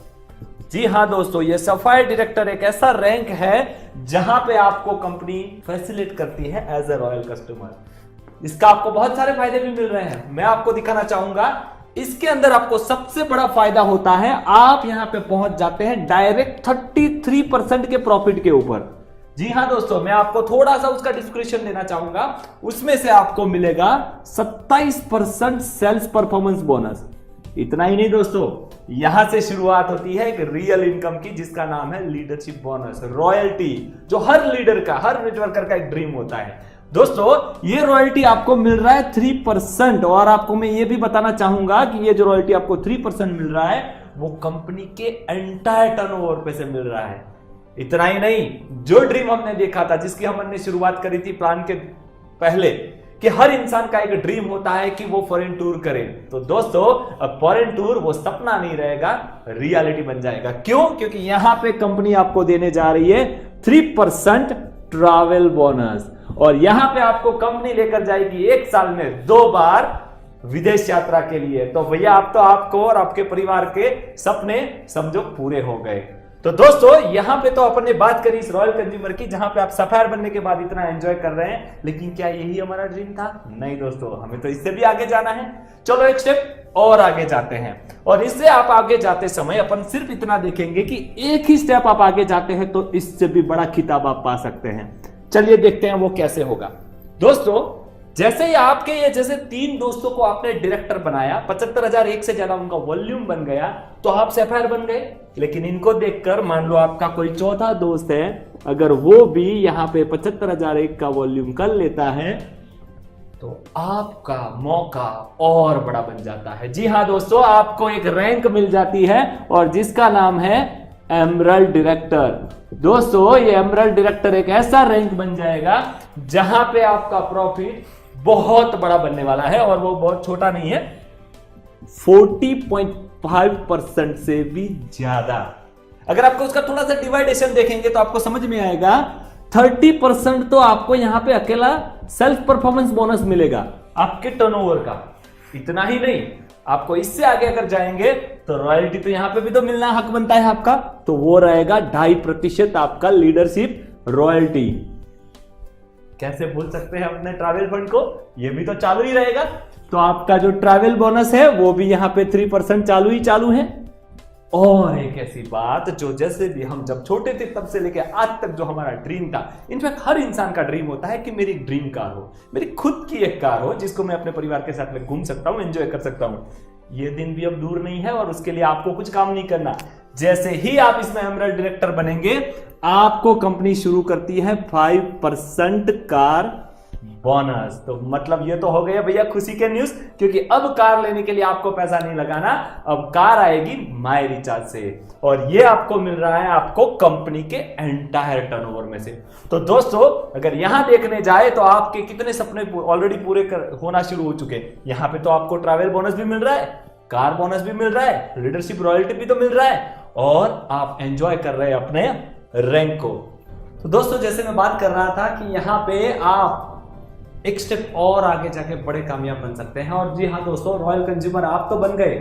जी हां दोस्तों, ये सफायर डायरेक्टर एक ऐसा रैंक है जहां पे आपको कंपनी फैसिलिटेट करती है एज ए रॉयल कस्टमर। इसका आपको बहुत सारे फायदे भी मिल रहे हैं, मैं आपको दिखाना चाहूंगा। इसके अंदर आपको सबसे बड़ा फायदा होता है, आप यहां पे पहुंच जाते हैं डायरेक्ट 33% के प्रॉफिट के ऊपर। जी हां दोस्तों, मैं आपको थोड़ा सा उसका डिस्क्रिप्शन देना चाहूंगा। उसमें से आपको मिलेगा 27% सेल्स परफॉर्मेंस बोनस। इतना ही नहीं दोस्तों, यहां से शुरुआत होती है एक रियल इनकम की, जिसका नाम है लीडरशिप बोनस, रॉयल्टी, जो हर लीडर का, हर नेटवर्कर का एक ड्रीम होता है। दोस्तों ये रॉयल्टी आपको मिल रहा है 3%, और आपको मैं ये भी बताना चाहूंगा कि ये जो रॉयल्टी आपको 3% मिल रहा है वो कंपनी के एंटायर टर्नओवर पे से मिल रहा है। इतना ही नहीं, जो ड्रीम हमने देखा था, जिसकी हमने शुरुआत करी थी प्लान के पहले, कि हर इंसान का एक ड्रीम होता है कि वो फॉरेन टूर करे, तो दोस्तों अब फॉरेन टूर वो सपना नहीं रहेगा, रियलिटी बन जाएगा। क्यों? क्योंकि यहां पे कंपनी आपको देने जा रही है 3% ट्रैवल बोनस, और यहां पे आपको कंपनी लेकर जाएगी 1 साल में 2 बार विदेश यात्रा के लिए। तो भैया आप तो आपको और आपके परिवार के सपने समझो पूरे हो गए। तो दोस्तों यहां पे तो अपन ने बात करी इस रॉयल कंज्यूमर की, जहां पे आप सफायर बनने के बाद इतना एंजॉय कर रहे हैं, लेकिन क्या यही हमारा ड्रीम था? नहीं दोस्तों, हमें तो इससे भी आगे जाना है। चलो एक स्टेप और आगे जाते हैं, और इससे आप आगे जाते समय अपन सिर्फ इतना देखेंगे कि एक ही स्टेप आप आगे जाते हैं तो इससे भी बड़ा खिताब आप पा सकते हैं। चलिए देखते हैं वो कैसे होगा। दोस्तों जैसे ही आपके ये जैसे 3 दोस्तों को आपने डायरेक्टर बनाया, 75,001 से ज्यादा उनका वॉल्यूम बन गया, तो आप सफायर बन गए। लेकिन इनको देखकर मान लो आपका कोई चौथा दोस्त है, अगर वो भी यहां पे 75,001 का वॉल्यूम कर लेता है तो आपका मौका और बड़ा बन जाता है। जी हां दोस्तों, आपको एक रैंक मिल जाती है और जिसका नाम है एमरल्ड डायरेक्टर। दोस्तों ये एमरल्ड डायरेक्टर एक ऐसा रैंक बन जाएगा जहां पे आपका प्रॉफिट बहुत बड़ा बनने वाला है, और वो बहुत छोटा नहीं है, 40.5% से भी ज्यादा। अगर आपको उसका थोड़ा सा डिवाइडेशन देखेंगे तो आपको समझ में आएगा 30% तो आपको यहां पे अकेला सेल्फ परफॉर्मेंस बोनस मिलेगा आपके टर्नओवर का। इतना ही नहीं, आपको इससे आगे अगर जाएंगे तो रॉयल्टी तो यहां पे भी तो मिलना हक बनता है आपका, तो वो रहेगा 2.5% आपका लीडरशिप रॉयल्टी। कैसे भूल सकते हैं अपने ट्रैवल फंड को, ये भी तो चालू ही रहेगा। तो आपका जो ट्रैवल बोनस है वो भी यहां पे 3% चालू है। और एक ऐसी बात जो जैसे भी हम जब छोटे थे तब से लेके आज तक जो हमारा ड्रीम था, इनफैक्ट हर इंसान का ड्रीम होता है कि मेरी एक ड्रीम कार हो, मेरी खुद की एक कार हो जिसको मैं अपने परिवार के साथ में घूम सकता हूं, एंजॉय कर सकता हूं। ये दिन भी अब दूर नहीं है और उसके लिए आपको कुछ काम नहीं करना। जैसे ही आप इसमें एमरल्ड डायरेक्टर बनेंगे, आपको कंपनी शुरू करती है 5% कार बोनस। तो मतलब ये तो हो गया भैया खुशी के न्यूज, क्योंकि अब कार लेने के लिए आपको पैसा नहीं लगाना, अब कार आएगी माई रिचार्ज से, और ये आपको मिल रहा है आपको कंपनी के एंटायर टर्नओवर में से। तो दोस्तों अगर यहां देखने जाए तो आपके कितने सपने ऑलरेडी पूरे होना शुरू हो चुके। यहां पे तो आपको ट्रैवल बोनस भी मिल रहा है, कार बोनस भी मिल रहा है, लीडरशिप रॉयल्टी भी तो मिल रहा है, और आप एंजॉय कर रहे हैं अपने रैंक को। तो दोस्तों जैसे मैं बात कर रहा था कि यहां पे आप एक स्टेप और आगे जाके बड़े कामयाब बन सकते हैं। और जी हाँ दोस्तों, रॉयल कंज्यूमर आप तो बन गए,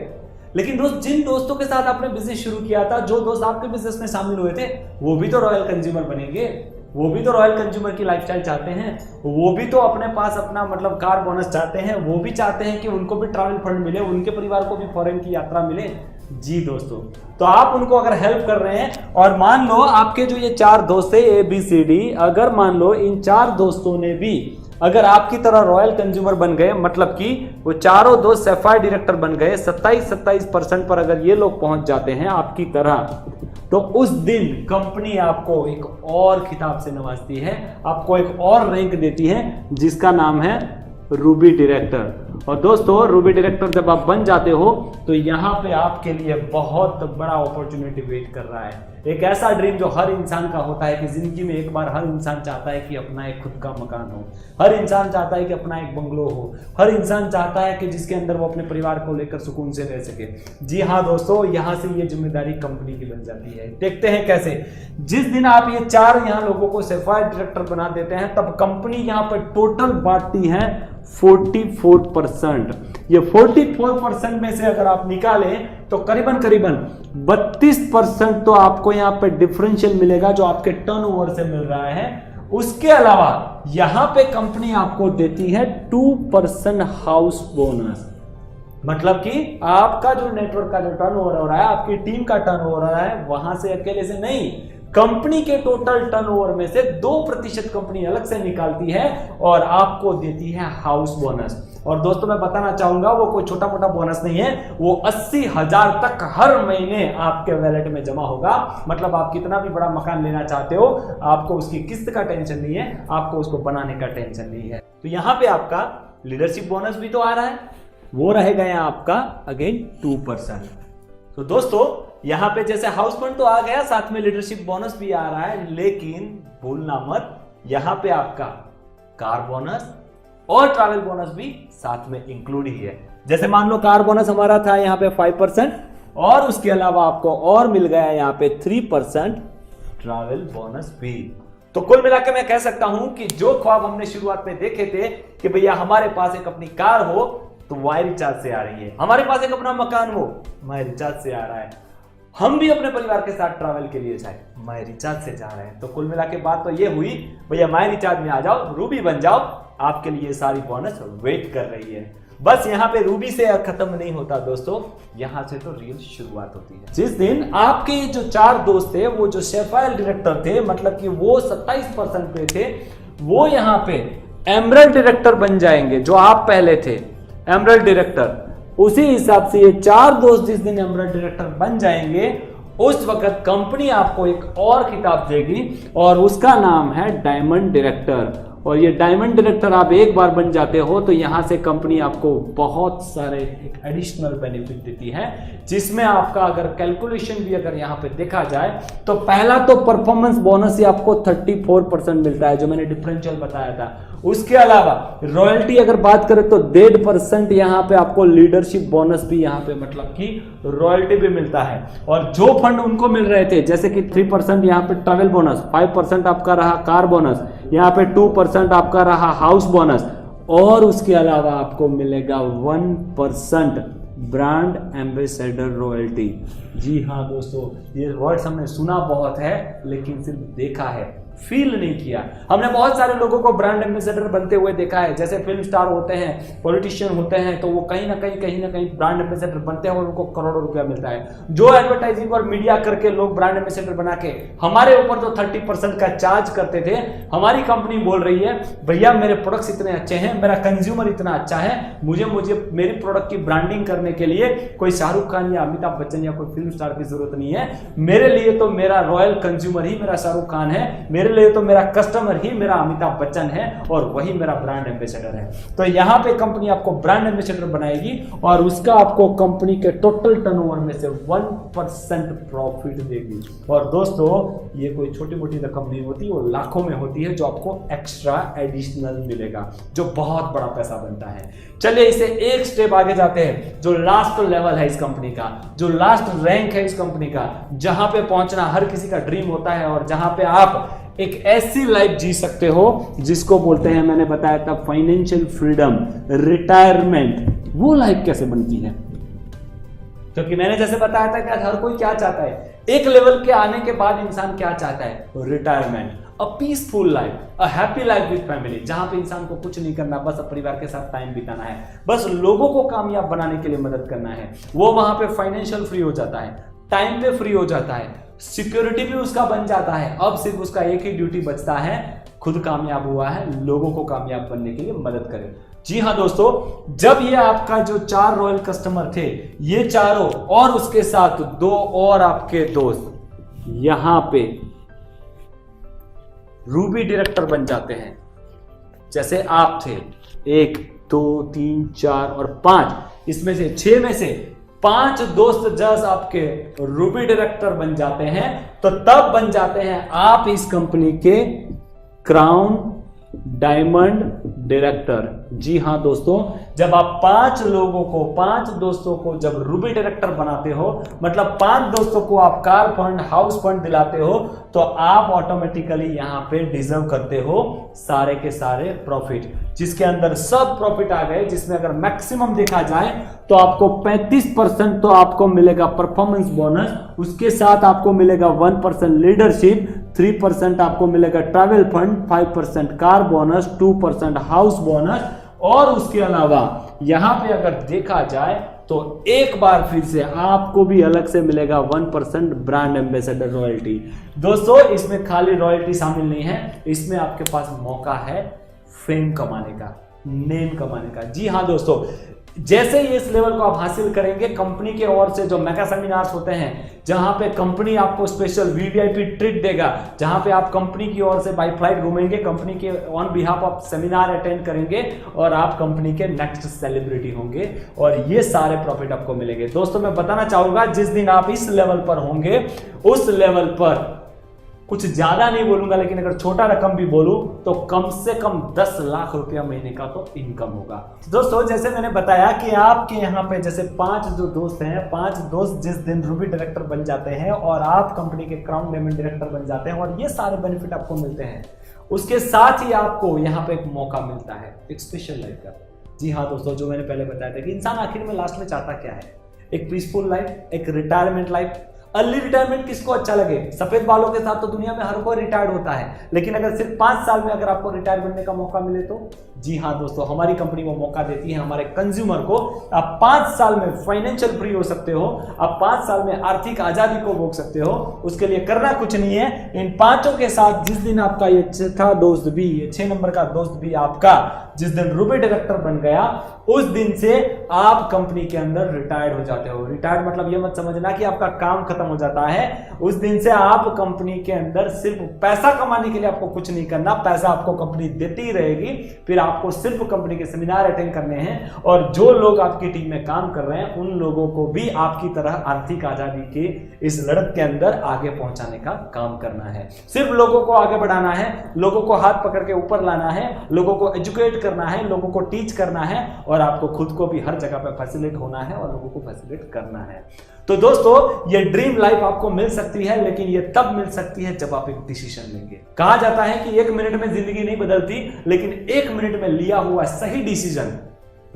लेकिन दोस्त जिन दोस्तों के साथ आपने बिजनेस शुरू किया था, जो दोस्त आपके बिजनेस में शामिल हुए थे, वो भी तो रॉयल कंज्यूमर बनेंगे, वो भी तो रॉयल कंज्यूमर की लाइफस्टाइल चाहते हैं, वो भी तो अपने पास अपना मतलब कार बोनस चाहते हैं, वो भी चाहते हैं कि उनको भी ट्रैवल फंड मिले, उनके परिवार को भी फॉरेन की यात्रा मिले। जी दोस्तों, तो आप उनको अगर हेल्प कर रहे हैं, और मान लो आपके जो ये 4 दोस्त है ABCD, अगर मान लो इन 4 दोस्तों ने भी अगर आपकी तरह रॉयल कंज्यूमर बन गए, मतलब कि वो चारों दोस्त सैफायर डायरेक्टर बन गए, 27% पर अगर ये लोग पहुंच जाते हैं आपकी तरह, तो उस दिन कंपनी आपको एक और खिताब से नवाजती है, आपको एक और रैंक देती है जिसका नाम है रूबी डायरेक्टर। और दोस्तों रूबी डायरेक्टर जब आप बन जाते हो तो यहाँ पे आपके लिए बहुत बड़ा अपॉर्चुनिटी वेट कर रहा है। एक ऐसा ड्रीम जो हर इंसान का होता है कि जिंदगी में एक बार हर इंसान चाहता है कि अपना एक खुद का मकान हो, हर इंसान चाहता है कि अपना एक बंगलो हो, हर इंसान चाहता है कि जिसके अंदर वो अपने परिवार को लेकर सुकून से रह सके। जी हाँ दोस्तों, यहाँ से ये जिम्मेदारी कंपनी की बन जाती है। देखते हैं कैसे। जिस दिन आप ये 4 यहाँ लोगों को सैफायर डायरेक्टर बना देते हैं, तब कंपनी यहाँ पर टोटल बांटती है 44%। ये 44% में से अगर आप निकालें तो करीबन 32% तो आपको यहाँ पे डिफरेंशियल मिलेगा जो आपके टर्नओवर से मिल रहा है। उसके अलावा यहां पे कंपनी आपको देती है 2% हाउस बोनस, मतलब कि आपका जो नेटवर्क का जो टर्नओवर हो रहा है, आपकी टीम का टर्नओवर हो रहा है, वहां से अकेले से नहीं, कंपनी के टोटल टर्नओवर में से 2% कंपनी अलग से निकालती है और आपको देती है हाउस बोनस। और दोस्तों मैं बताना चाहूंगा वो कोई छोटा मोटा बोनस नहीं है, वो 80,000 तक हर महीने आपके वैलेट में जमा होगा। मतलब आप कितना भी बड़ा मकान लेना चाहते हो, आपको उसकी किस्त का टेंशन नहीं है, आपको उसको बनाने का टेंशन नहीं है। तो यहां पे आपका लीडरशिप बोनस भी तो आ रहा है, वो रहेगा यहाँ आपका अगेन 2%। तो दोस्तों यहां पे जैसे हाउस फंड तो आ गया, साथ में लीडरशिप बोनस भी आ रहा है, लेकिन भूलना मत यहां पे आपका कार बोनस और ट्रैवल बोनस भी साथ में इंक्लूड ही है। जैसे मान लो कार बोनस हमारा था यहाँ पे 5% और उसके अलावा आपको और मिल गया यहाँ पे 3% ट्रैवल बोनस भी। तो कुल मिलाकर मैं कह सकता हूं कि जो ख्वाब हमने शुरुआत में देखे थे कि भैया हमारे पास एक अपनी कार हो तो माई रिचार्ज से आ रही है, हमारे पास एक अपना मकान हो माई रिचार्ज से आ रहा है, हम भी अपने परिवार के साथ ट्रैवल के लिए जाए माई रिचार्ज से जा रहे हैं। तो कुल मिला के बात तो ये हुई, भैया माई रिचार्ज में आ जाओ, रूबी बन जाओ, आपके लिए सारी बोनस वेट कर रही है। बस यहाँ पे रूबी से खत्म नहीं होता दोस्तों, यहाँ से तो रियल शुरुआत होती है। जिस दिन आपके जो 4 दोस्त थे, वो जो सैफायर डायरेक्टर थे, मतलब कि वो 27% पे थे, वो यहाँ पे एमरल्ड डायरेक्टर बन जाएंगे। जो आप पहले थे एमरल्ड डायरेक्टर, उसी हिसाब से ये 4 दोस्त जिस दिन एमरल्ड डायरेक्टर बन जाएंगे, उस वक्त कंपनी आपको एक और खिताब देगी और उसका नाम है डायमंड डायरेक्टर। और ये डायमंड डायरेक्टर आप एक बार बन जाते हो तो यहाँ से कंपनी आपको बहुत सारे एक एडिशनल बेनिफिट देती है, जिसमें आपका अगर कैलकुलेशन भी अगर यहाँ पे देखा जाए तो पहला तो परफॉर्मेंस बोनस ही आपको 34% मिलता है, जो मैंने डिफरेंशियल बताया था। उसके अलावा रॉयल्टी अगर बात करें तो 1.5% यहाँ पे आपको लीडरशिप बोनस भी यहाँ पे मतलब कि रॉयल्टी भी मिलता है। और जो फंड उनको मिल रहे थे जैसे कि 3% यहाँ पे ट्रैवल बोनस, 5% आपका रहा कार बोनस, यहाँ पे 2% आपका रहा हाउस बोनस, और उसके अलावा आपको मिलेगा 1% ब्रांड एम्बेसडर रॉयल्टी। जी हाँ दोस्तों, ये वर्ड्स हमने सुना बहुत है लेकिन सिर्फ देखा है, फील नहीं किया। हमने बहुत सारे लोगों को ब्रांड एम्बेसडर बनते हुए देखा है, जैसे फिल्म स्टार होते हैं, पॉलिटिशियन होते हैं, तो वो कहीं ना कहीं ब्रांड एम्बेसडर बनते हैं और उनको करोड़ों रुपया मिलता है। जो एडवर्टाइजिंग और मीडिया करके लोग ब्रांड एम्बेसडर बना के हमारे ऊपर तो 30% का चार्ज करते थे, हमारी कंपनी बोल रही है भैया मेरे प्रोडक्ट्स इतने अच्छे हैं, मेरा कंज्यूमर इतना अच्छा है, मुझे मेरी प्रोडक्ट की ब्रांडिंग करने के लिए कोई शाहरुख खान या अमिताभ बच्चन या कोई फिल्म स्टार की जरूरत नहीं है, मेरे लिए तो मेरा रॉयल कंज्यूमर ही मेरा शाहरुख खान है, मेरे लिए तो मेरा कस्टमर ही मेरा अमिताभ बच्चन है और वही मेरा ब्रांड एम्बेसडर है। तो यहां पे कंपनी आपको ब्रांड एम्बेसडर बनाएगी और उसका आपको कंपनी के टोटल टर्नओवर में से 1% प्रॉफिट देगी। और दोस्तों ये कोई छोटी मोटी रकम नहीं होती, वो लाखों में होती है जो आपको एक्स्ट्रा एडिशनल मिलेगा, जो बहुत बड़ा पैसा बनता है। चलिए इसे एक स्टेप आगे जाते हैं। जो लास्ट लेवल है इस कंपनी का, जो लास्ट रैंक है इस कंपनी का, जहां पे पहुंचना हर किसी का ड्रीम होता है और जहां पे आप एक ऐसी लाइफ जी सकते हो जिसको बोलते हैं, मैंने बताया था, फाइनेंशियल फ्रीडम, रिटायरमेंट। वो लाइफ कैसे बनती है? क्योंकि मैंने जैसे बताया था कि हर कोई क्या चाहता है, एक लेवल के आने के बाद इंसान क्या चाहता है? Retirement, a peaceful life, a happy life with family, जहां पे इंसान को कुछ नहीं करना, बस परिवार के साथ टाइम बिताना है, बस लोगों को कामयाब बनाने के लिए मदद करना है। वो वहां पे फाइनेंशियल फ्री हो जाता है, टाइम पे फ्री हो जाता है, सिक्योरिटी भी उसका बन जाता है। अब सिर्फ उसका एक ही ड्यूटी बचता है, खुद कामयाब हुआ है, लोगों को कामयाब बनने के लिए मदद करें। जी हाँ दोस्तों, जब ये आपका जो 4 रॉयल कस्टमर थे, ये चारों और उसके साथ 2 और आपके दोस्त यहां पे रूबी डायरेक्टर बन जाते हैं, जैसे आप थे 1 2 3 4 और 5, इसमें से 6 में से 5 दोस्त जज आपके रूबी डायरेक्टर बन जाते हैं, तो तब बन जाते हैं आप इस कंपनी के क्राउन डायमंड डायरेक्टर। जी हाँ दोस्तों, जब आप 5 लोगों को, 5 दोस्तों को जब रूबी डायरेक्टर बनाते हो, मतलब 5 दोस्तों को आप कार फंड, हाउस फंड दिलाते हो, तो आप ऑटोमेटिकली यहां पे डिजर्व करते हो सारे के सारे प्रॉफिट, जिसके अंदर सब प्रॉफिट आ गए, जिसमें अगर मैक्सिमम देखा जाए तो आपको 35% तो आपको मिलेगा परफॉर्मेंस बोनस, उसके साथ आपको मिलेगा 1% लीडरशिप, 3% आपको मिलेगा travel fund, 5% car bonus, 2% house bonus, और उसके अलावा यहां पे अगर देखा जाए तो एक बार फिर से आपको भी अलग से मिलेगा 1% ब्रांड एम्बेसडर रॉयल्टी। दोस्तों इसमें खाली रॉयल्टी शामिल नहीं है, इसमें आपके पास मौका है फेम कमाने का, नेम कमाने का। जी हाँ दोस्तों, जैसे ही इस लेवल को आप हासिल करेंगे, कंपनी के ओर से जो मेगा सेमिनार्स होते हैं, जहां पे कंपनी आपको स्पेशल वीवीआईपी ट्रीट देगा, जहां पे आप कंपनी की ओर से बाई फ्लाइट घूमेंगे, कंपनी के ऑन बिहाफ आप सेमिनार अटेंड करेंगे और आप कंपनी के नेक्स्ट सेलिब्रिटी होंगे, और ये सारे प्रॉफिट आपको मिलेंगे। दोस्तों मैं बताना चाहूंगा, जिस दिन आप इस लेवल पर होंगे, उस लेवल पर कुछ ज्यादा नहीं बोलूंगा, लेकिन अगर छोटा रकम भी बोलूं तो कम से कम 10 लाख रुपया महीने का तो इनकम होगा। दोस्तों जैसे मैंने बताया कि आपके यहाँ पे जैसे 5 जो दोस्त हैं, 5 दोस्त जिस दिन रूबी डायरेक्टर बन जाते हैं और आप कंपनी के क्राउन डायमंड डायरेक्टर बन जाते हैं, और ये सारे बेनिफिट आपको मिलते हैं, उसके साथ ही आपको यहाँ पे एक मौका मिलता है एक स्पेशल लाइफ का। जी हाँ दोस्तों, जो मैंने पहले बताया था कि इंसान आखिर में लास्ट में चाहता क्या है? एक पीसफुल लाइफ, एक रिटायरमेंट लाइफ। अर्ली रिटायरमेंट किसको अच्छा लगे? सफेद बालों के साथ तो दुनिया में हर कोई रिटायर्ड होता है, लेकिन अगर सिर्फ 5 साल में अगर आपको रिटायर बनने का मौका मिले तो जी हाँ दोस्तों, हमारी कंपनी वो मौका देती है हमारे कंज्यूमर को। आप 5 साल में फाइनेंशियल फ्री हो सकते हो, आप 5 साल में आर्थिक आजादी को भोग सकते हो। उसके लिए करना कुछ नहीं है, इन 5 के साथ जिस दिन आपका ये 6था दोस्त भी, ये 6 नंबर का दोस्त भी आपका जिस दिन रूबी डायरेक्टर बन गया, उस दिन से आप कंपनी के अंदर रिटायर्ड हो जाते हो। रिटायर्ड मतलब ये मत समझना कि आपका काम खत्म हो जाता है। उस दिन से आप कंपनी के अंदर सिर्फ पैसा कमाने के लिए आपको कुछ नहीं करना, पैसा आपको कंपनी देती ही रहेगी। फिर आपको सिर्फ कंपनी के सेमिनार अटेंड करने हैं और जो लोग आपकी टीम में काम कर रहे हैं उन लोगों को भी आपकी तरह आर्थिक आजादी के इस लड़त के अंदर आगे पहुंचाने का काम करना है। सिर्फ लोगों को आगे बढ़ाना है, लोगों को हाथ पकड़ के ऊपर लाना है, लोगों को एजुकेट करना है, लोगों को टीच करना है और आपको खुद को भी हर जगह पे फैसिलिटेट होना है और लोगों को फैसिलिटेट करना है। तो दोस्तों ये ड्रीम लाइफ आपको मिल सकती है, लेकिन ये तब मिल सकती है जब आप एक डिसीजन लेंगे। कहा जाता है कि 1 मिनट में जिंदगी नहीं बदलती, लेकिन 1 मिनट में लिया हुआ सही डिसीजन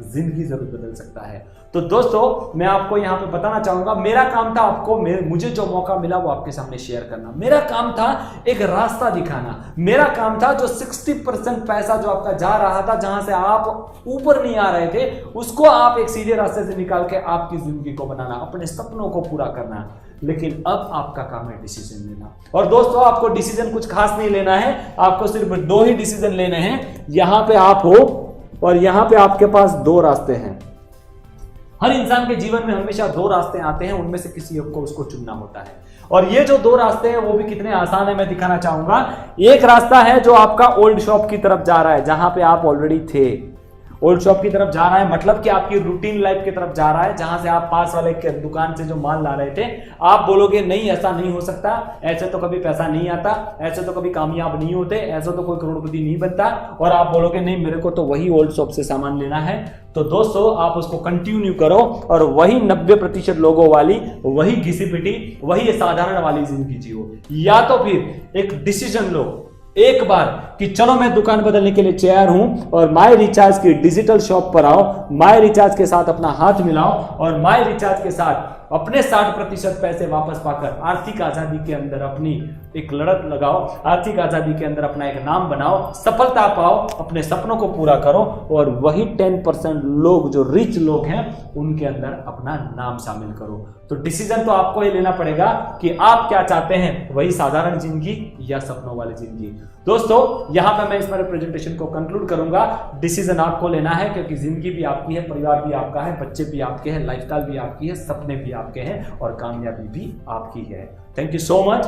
जिंदगी जरूर बदल सकता है। तो दोस्तों मैं आपको यहां पे बताना चाहूंगा, मेरा काम था आपको मुझे जो मौका मिला वो आपके सामने शेयर करना। मेरा काम था एक रास्ता दिखाना। मेरा काम था जो 60% पैसा जो आपका जा रहा था, जहां से आप ऊपर नहीं आ रहे थे, उसको आप एक सीधे रास्ते से निकाल के आपकी जिंदगी को बनाना, अपने सपनों को पूरा करना। लेकिन अब आपका काम है डिसीजन लेना। और दोस्तों आपको डिसीजन कुछ खास नहीं लेना है, आपको सिर्फ 2 ही डिसीजन लेने हैं। यहां पे आप हो और यहां पे आपके पास 2 रास्ते हैं। हर इंसान के जीवन में हमेशा 2 रास्ते आते हैं, उनमें से किसी एक को उसको चुनना होता है। और ये जो 2 रास्ते हैं वो भी कितने आसान है मैं दिखाना चाहूंगा। एक रास्ता है जो आपका ओल्ड शॉप की तरफ जा रहा है, जहां पे आप ऑलरेडी थे। ओल्ड शॉप की तरफ जा रहा है मतलब कि आपकी रूटीन लाइफ की तरफ जा रहा है, जहां से आप पास वाले के दुकान से जो माल ला रहे थे। आप बोलोगे नहीं ऐसा नहीं हो सकता, ऐसे तो कभी पैसा नहीं आता, ऐसे तो कभी कामयाब नहीं होते, ऐसा तो कोई करोड़पति नहीं बनता। और आप बोलोगे नहीं मेरे को तो वही ओल्ड शॉप से सामान लेना है। तो दोस्तों आप उसको कंटिन्यू करो और वही 90% लोगों वाली, वही घिसी पिटी, वही साधारण वाली जिंदगी जियो। या तो फिर एक डिसीजन लो एक बार कि चलो मैं दुकान बदलने के लिए तैयार हूं और माय रिचार्ज की डिजिटल शॉप पर आओ, माय रिचार्ज के साथ अपना हाथ मिलाओ और माय रिचार्ज के साथ अपने 60% पैसे वापस पाकर आर्थिक आजादी के अंदर अपनी एक लड़त लगाओ, आर्थिक आजादी के अंदर अपना एक नाम बनाओ, सफलता पाओ, अपने सपनों को पूरा करो और वही 10% लोग जो रिच लोग हैं उनके अंदर अपना नाम शामिल करो। तो डिसीजन तो आपको ही लेना पड़ेगा कि आप क्या चाहते हैं, वही साधारण जिंदगी या सपनों वाली जिंदगी। दोस्तों यहां पे मैं इस मेरे प्रेजेंटेशन को कंक्लूड करूंगा। डिसीजन आपको लेना है क्योंकि जिंदगी भी आपकी है, परिवार भी आपका है, बच्चे भी आपके हैं, लाइफस्टाइल भी आपकी है, सपने भी आपके हैं और कामयाबी भी आपकी है। Thank you so much.